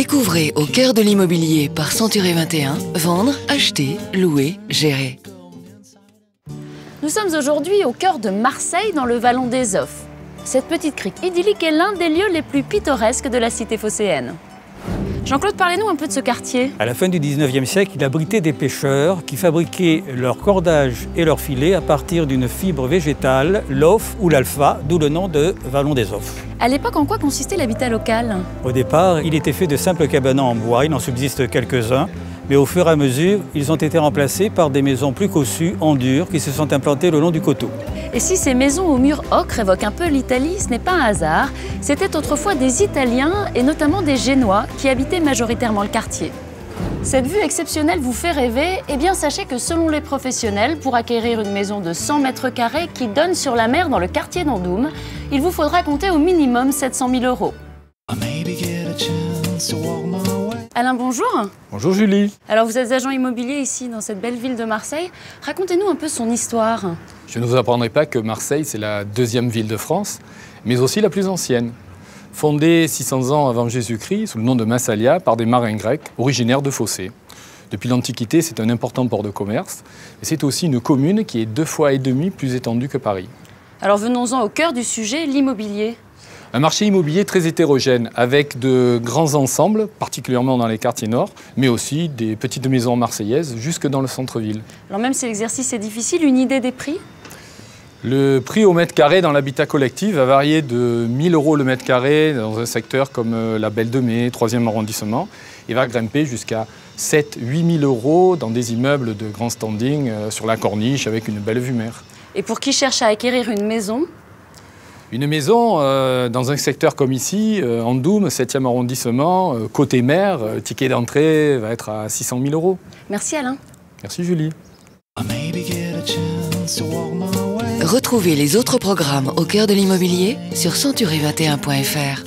Découvrez au cœur de l'immobilier par Century 21, vendre, acheter, louer, gérer. Nous sommes aujourd'hui au cœur de Marseille, dans le Vallon des Offres. Cette petite crique idyllique est l'un des lieux les plus pittoresques de la cité phocéenne. Jean-Claude, parlez-nous un peu de ce quartier. À la fin du 19e siècle, il abritait des pêcheurs qui fabriquaient leurs cordages et leurs filets à partir d'une fibre végétale, l'ophe ou l'alpha, d'où le nom de Vallon des Offres. À l'époque, en quoi consistait l'habitat local? Au départ, il était fait de simples cabanons en bois, il en subsiste quelques-uns, mais au fur et à mesure, ils ont été remplacés par des maisons plus cossues, en dur, qui se sont implantées le long du coteau. Et si ces maisons aux murs ocre évoquent un peu l'Italie, ce n'est pas un hasard. C'était autrefois des Italiens et notamment des Génois qui habitaient majoritairement le quartier. Cette vue exceptionnelle vous fait rêver? Eh bien, sachez que selon les professionnels, pour acquérir une maison de 100 mètres carrés qui donne sur la mer dans le quartier d'Andoum, il vous faudra compter au minimum 700 000 €. Alain, bonjour. Bonjour Julie. Alors vous êtes agent immobilier ici dans cette belle ville de Marseille. Racontez-nous un peu son histoire. Je ne vous apprendrai pas que Marseille, c'est la deuxième ville de France, mais aussi la plus ancienne. Fondée 600 ans avant Jésus-Christ, sous le nom de Massalia, par des marins grecs originaires de Phocée. Depuis l'Antiquité, c'est un important port de commerce, et c'est aussi une commune qui est 2,5 fois plus étendue que Paris. Alors venons-en au cœur du sujet, l'immobilier. Un marché immobilier très hétérogène, avec de grands ensembles, particulièrement dans les quartiers nord, mais aussi des petites maisons marseillaises jusque dans le centre-ville. Alors même si l'exercice est difficile, une idée des prix? Le prix au mètre carré dans l'habitat collectif va varier de 1 000 € le mètre carré dans un secteur comme la Belle de Mai, 3e arrondissement, et va grimper jusqu'à 7 000 à 8 000 € dans des immeubles de grand standing sur la corniche avec une belle vue mer. Et pour qui cherche à acquérir une maison? Une maison dans un secteur comme ici, Andoum, 7e arrondissement, côté mer, ticket d'entrée va être à 600 000 €. Merci Alain. Merci Julie. Retrouvez les autres programmes au cœur de l'immobilier sur century21.fr.